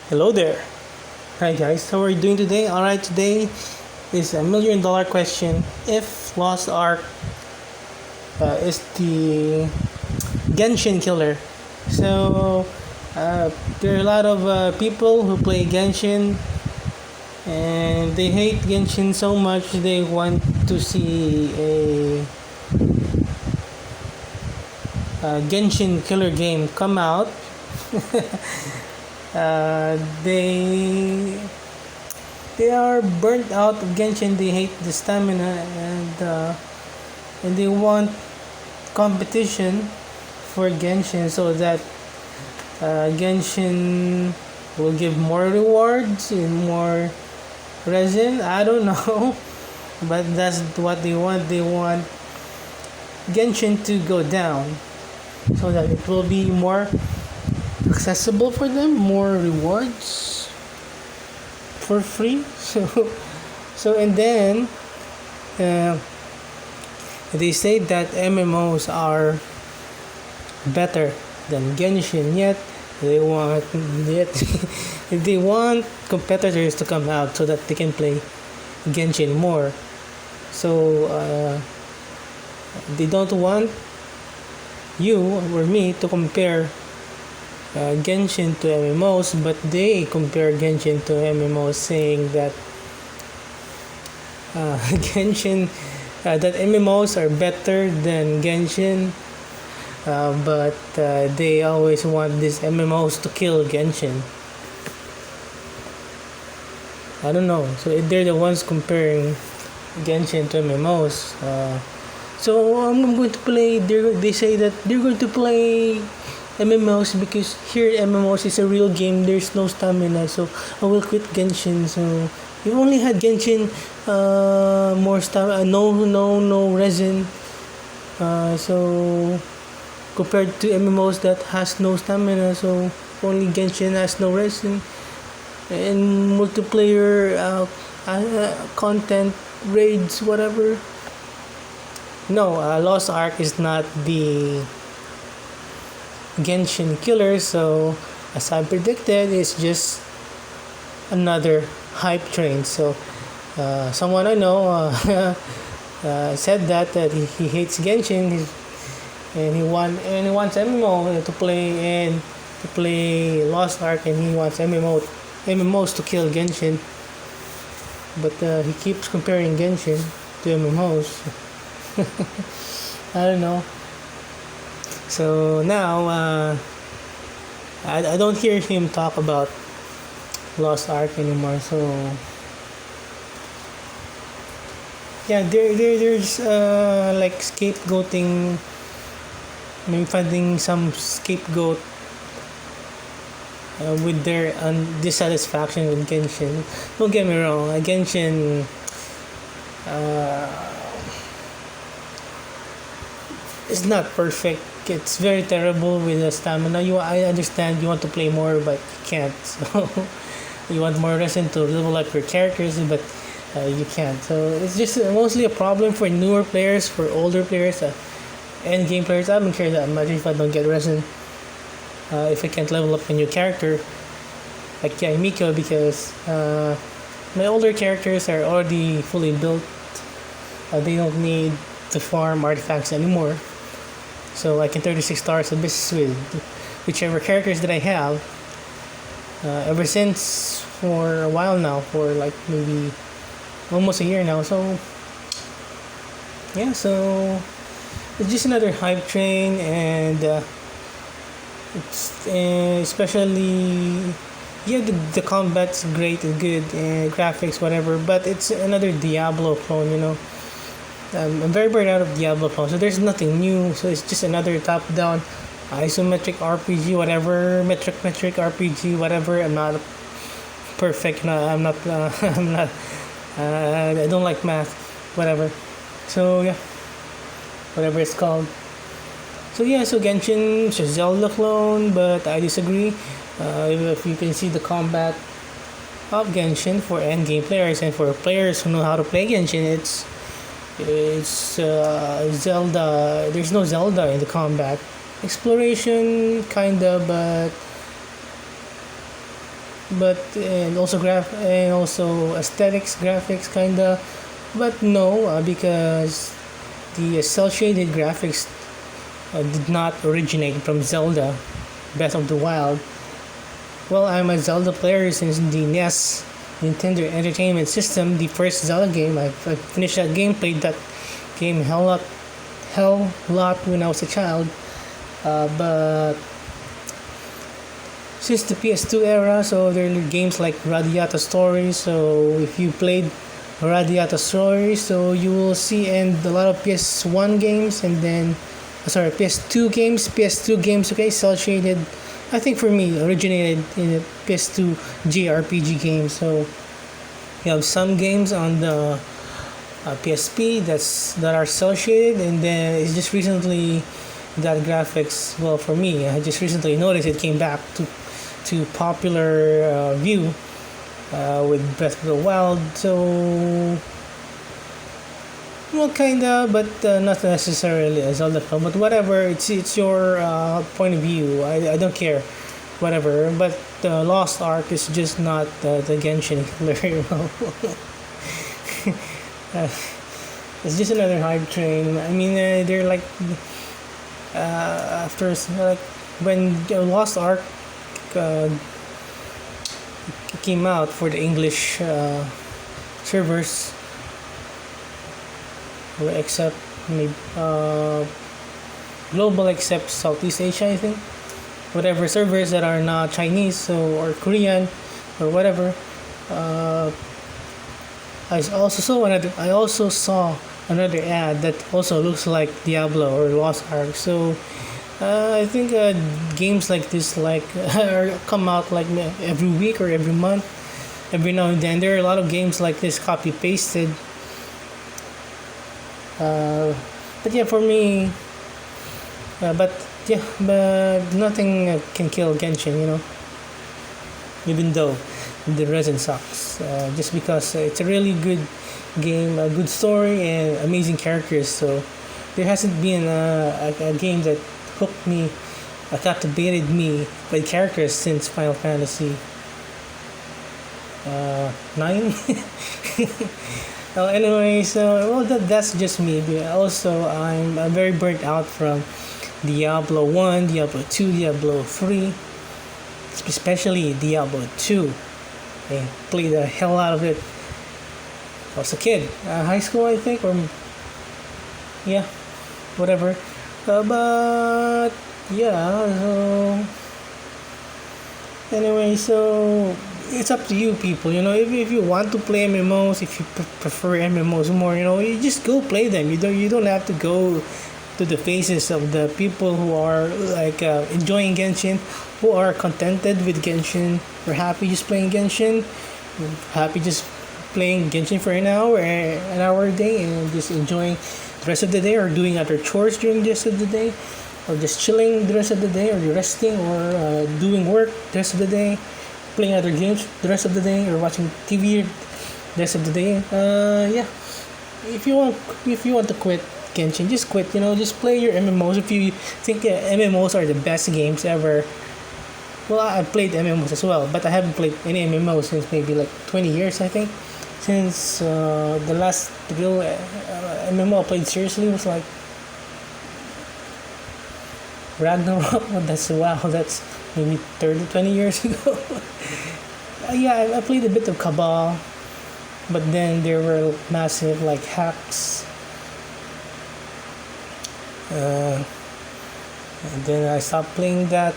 Hello there. Hi guys, how are you doing today? Alright, today is $1 million question. If Lost Ark is the Genshin killer. So, there are a lot of people who play Genshin and they hate Genshin so much they want to see a Genshin killer game come out. uh, they they are burnt out of Genshin. They hate the stamina and they want competition for Genshin so that Genshin will give more rewards and more resin. I don't know, but that's what they want. They want Genshin to go down so that it will be more accessible for them, more rewards for free. So and then uh, they say that MMOs are better than Genshin. Yet they want competitors to come out so that they can play Genshin more. So they don't want you or me to compare Genshin to MMOs, but they compare Genshin to MMOs, saying that Genshin, that MMOs are better than Genshin, but they always want these MMOs to kill Genshin. I don't know. So they're the ones comparing Genshin to MMOs. So I'm going to play. They say that they're going to play MMOs because here MMOs is a real game. There's no stamina, so I will quit Genshin. So you only had Genshin, more stamina, no resin. So compared to MMOs that has no stamina, so only Genshin has no resin and multiplayer content raids whatever. No, Lost Ark is not the Genshin killer, so as I predicted, it's just another hype train. So someone I know said that he hates Genshin and he wants MMO to play Lost Ark, and he wants MMOs to kill Genshin, but he keeps comparing Genshin to MMOs. I don't know. So now I don't hear him talk about Lost Ark anymore. So yeah, there's like scapegoating, maybe finding some scapegoat with their dissatisfaction with Genshin. Don't get me wrong, Genshin is not perfect. It's very terrible with the stamina. I understand you want to play more, but you can't. So you want more resin to level up your characters, but you can't. So it's just mostly a problem for newer players, for older players, end game players. I don't care that much if I don't get resin. If I can't level up a new character like Miko, because my older characters are already fully built. They don't need to farm artifacts anymore. So I can 36 stars a business with whichever characters that I have. Ever since for a while now, for like maybe almost a year now. So yeah, so it's just another hype train, and it's especially yeah, the combat's great and good and graphics whatever, but it's another Diablo clone, you know. I'm very bored out of Diablo clone, so there's nothing new. So it's just another top-down isometric RPG, whatever, metric RPG, whatever. I'm not perfect. No, I'm not. I'm not. I don't like math, whatever. So yeah, whatever it's called. So yeah, so Genshin is a Zelda clone, but I disagree. If you can see the combat of Genshin for endgame players and for players who know how to play Genshin, it's Zelda. There's no Zelda in the combat. Exploration, kinda, but but and also aesthetics, graphics, kinda. But no, because the cell shaded graphics did not originate from Zelda Breath of the Wild. Well, I'm a Zelda player since the NES, Nintendo Entertainment System, the first Zelda game. I finished that game, played that game hell lot when I was a child. But since the PS2 era, so there are games like Radiata Story. So if you played Radiata Story, so you will see and a lot of PS1 games and then PS2 games, okay, cel shaded. I think for me originated in the PS2 JRPG game. So you have some games on the PSP that are cel shaded, and then it's just recently that graphics. Well, for me, I just recently noticed it came back to popular view with Breath of the Wild. So well, kinda, but not necessarily a Zelda film. But whatever, it's your point of view. I don't care, whatever. But the Lost Ark is just not the Genshin killer. Uh, it's just another hype train. I mean, they're like like when the Lost Ark uh, came out for the English servers, except maybe global except Southeast Asia, I think. Whatever servers that are not Chinese or Korean or whatever. I also saw another ad that also looks like Diablo or Lost Ark. So I think games like this come out like every week or every month, every now and then. There are a lot of games like this copy pasted. But yeah, for me, but nothing can kill Genshin, even though the resin sucks. Just because it's a really good game, a good story, and amazing characters. So there hasn't been a game that hooked me, captivated me by characters since Final Fantasy 9. Anyway, so well that's just me. But also, I'm very burnt out from Diablo 1, Diablo 2, Diablo 3, especially Diablo 2. I played the hell out of it. I was a kid, high school I think, or yeah, whatever. But yeah, so anyway, so it's up to you people. If you want to play MMOs, if you prefer MMOs more, you just go play them. You don't have to go to the faces of the people who are like enjoying Genshin, who are contented with Genshin, or happy just playing Genshin, happy just playing Genshin for an hour a day, and just enjoying the rest of the day, or doing other chores during the rest of the day, or just chilling the rest of the day, or resting, or doing work the rest of the day, playing other games the rest of the day, or watching TV the rest of the day. Yeah. If you want to quit Genshin, just quit. Just play your MMOs. If you think MMOs are the best games ever, well, I've played MMOs as well, but I haven't played any MMOs since maybe like 20 years, I think. Since the last real MMO I played seriously was like Ragnarok. That's maybe 30, 20 years ago. Yeah, I played a bit of Cabal, but then there were massive like hacks. And then I stopped playing that.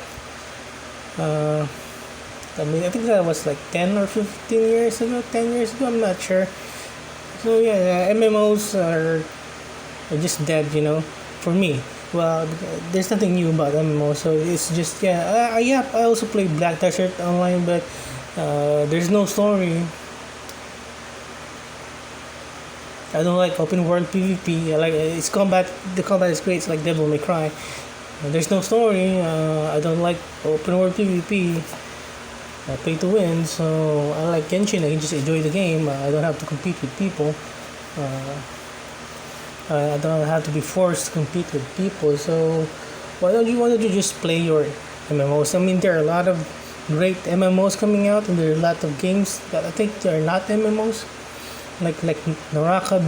I think that was like 10 or 15 years ago, 10 years ago, I'm not sure. So yeah, MMOs are just dead, for me. Well, there's nothing new about MMO, so it's just, I also play Black Desert Online, but there's no story. I don't like open world PvP. I like it's combat. The combat is great. It's like Devil May Cry. There's no story. I don't like open world PvP. Pay to win. So I like Genshin. I can just enjoy the game. I don't have to compete with people. I don't have to be forced to compete with people. So why don't you just play your MMOs? I mean, there are a lot of great MMOs coming out, and there are a lot of games that I think they are not MMOs. Like Naraka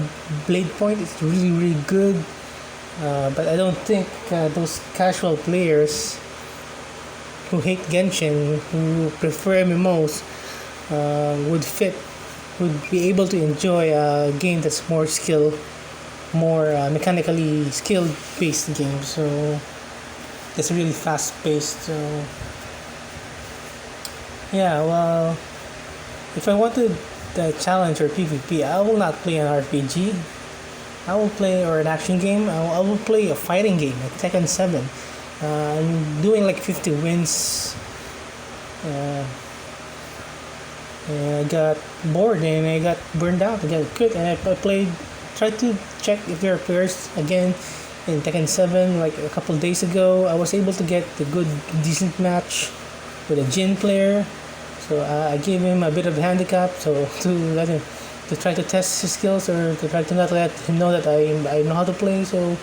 Blade Point is really really good, but I don't think those casual players who hate Genshin, who prefer MMOs, would be able to enjoy a game that's more more mechanically skilled based game. So it's really fast paced. So yeah, well, if I wanted the challenge or PvP, I will not play an RPG. I will play or an action game. I will play a fighting game, like Tekken 7. I'm doing like 50 wins. Uh, I got bored and I got burned out. I got quit and I tried to check if there are players again in Tekken 7 like a couple days ago. I was able to get a good, decent match with a Jin player. So I gave him a bit of a handicap so to let him to try to test his skills or to try to not let him know that I know how to play. So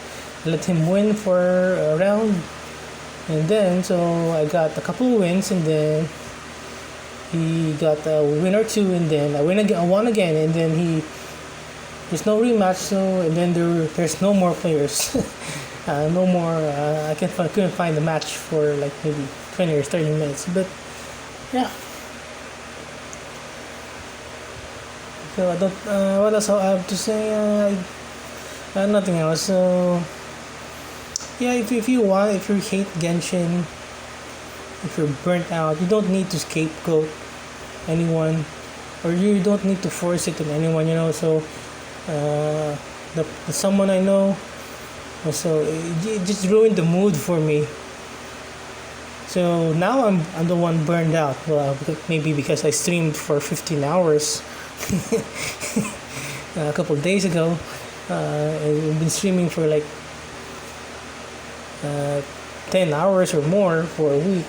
I let him win for a round. And then, so I got a couple of wins, and then he got a win or two, and then I won again, and then there's no rematch, so and then there's no more players, no more. Couldn't find the match for like maybe 20 or 30 minutes, but yeah. So I don't. What else I have to say? Nothing else. So. Yeah, if you want, if you hate Genshin, if you're burnt out, you don't need to scapegoat anyone, or you don't need to force it on anyone, So, the someone I know, so it just ruined the mood for me. So now I'm the one burned out. Well, maybe because I streamed for 15 hours a couple of days ago. I've been streaming for like 10 hours or more for a week.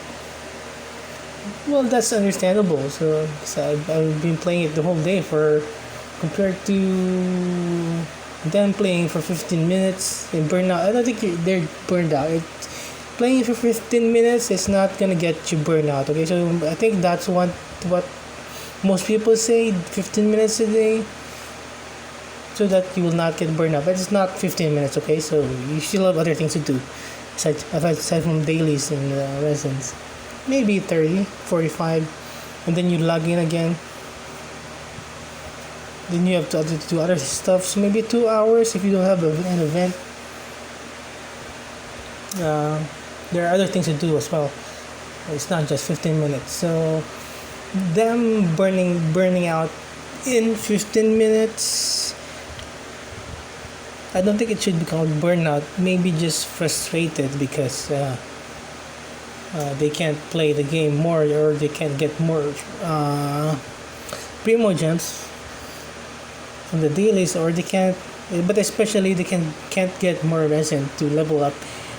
Well, that's understandable. So I've been playing it the whole day for compared to them playing for 15 minutes and burn out. I don't think they're burned out. Playing for 15 minutes is not gonna get you burned out. Okay, so I think that's what most people say, 15 minutes a day, so that you will not get burned out. But it's not 15 minutes. Okay, so you still have other things to do aside from dailies and residence. Maybe 30, 45, and then you log in again. Then you have to do other stuff. So maybe 2 hours if you don't have an event. There are other things to do as well. It's not just 15 minutes. So them burning out in 15 minutes, I don't think it should be called burnout. Maybe just frustrated because they can't play the game more, or they can't get more primo gems from the dailies, or they can't. But especially they can't get more resin to level up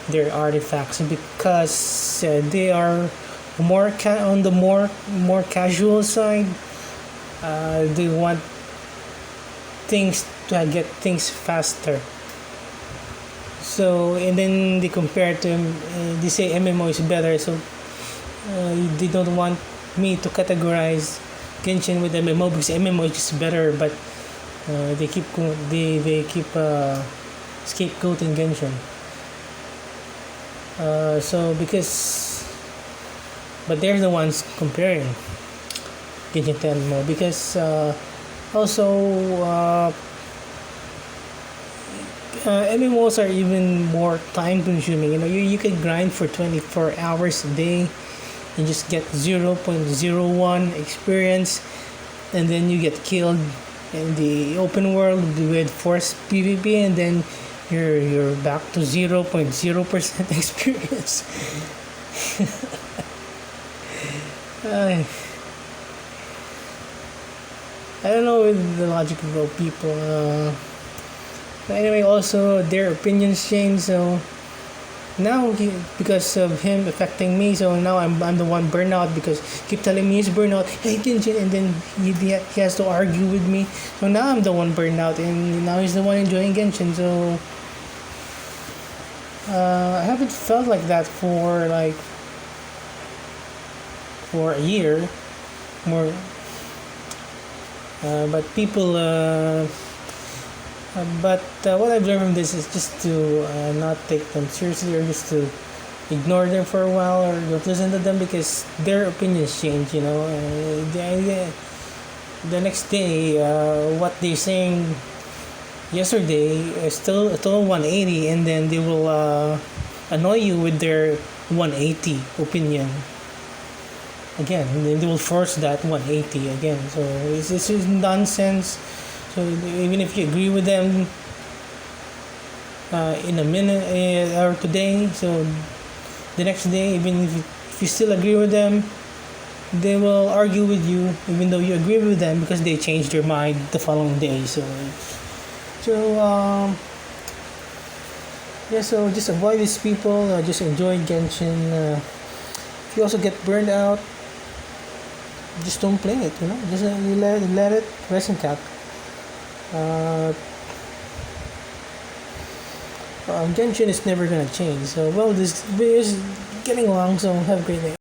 their artifacts because they are on the more casual side. They want things to get things faster. So and then they compare to they say MMO is better. So they don't want me to categorize Genshin with MMO because MMO is just better. But they keep scapegoating Genshin. But they're the ones comparing Genshin to MMO because also MMOs are even more time consuming. You can grind for 24 hours a day and just get 0.01 experience, and then you get killed in the open world with forced PvP, and then you're back to 0.0% experience. I don't know the logic of people. But anyway, also their opinions change. So now because of him affecting me, so now I'm the one burnout because keep telling me he's burnout. Hey Genshin, and then he has to argue with me. So now I'm the one burnout, and now he's the one enjoying Genshin. So I haven't felt like that for like for a year more. But people but what I've learned from this is just to not take them seriously, or just to ignore them for a while, or don't listen to them, because their opinions change. The next day, what they're saying yesterday is still a total 180, and then they will annoy you with their 180 opinion again, and then they will force that 180 again. So this is nonsense. So even if you agree with them in a minute or today, so the next day, even if you still agree with them, they will argue with you even though you agree with them, because they changed their mind the following day. So just avoid these people. Just enjoy Genshin. If you also get burned out, just don't play it. Just let it rest in cap. Genshin is never gonna change. So this video is getting long. So have a great day.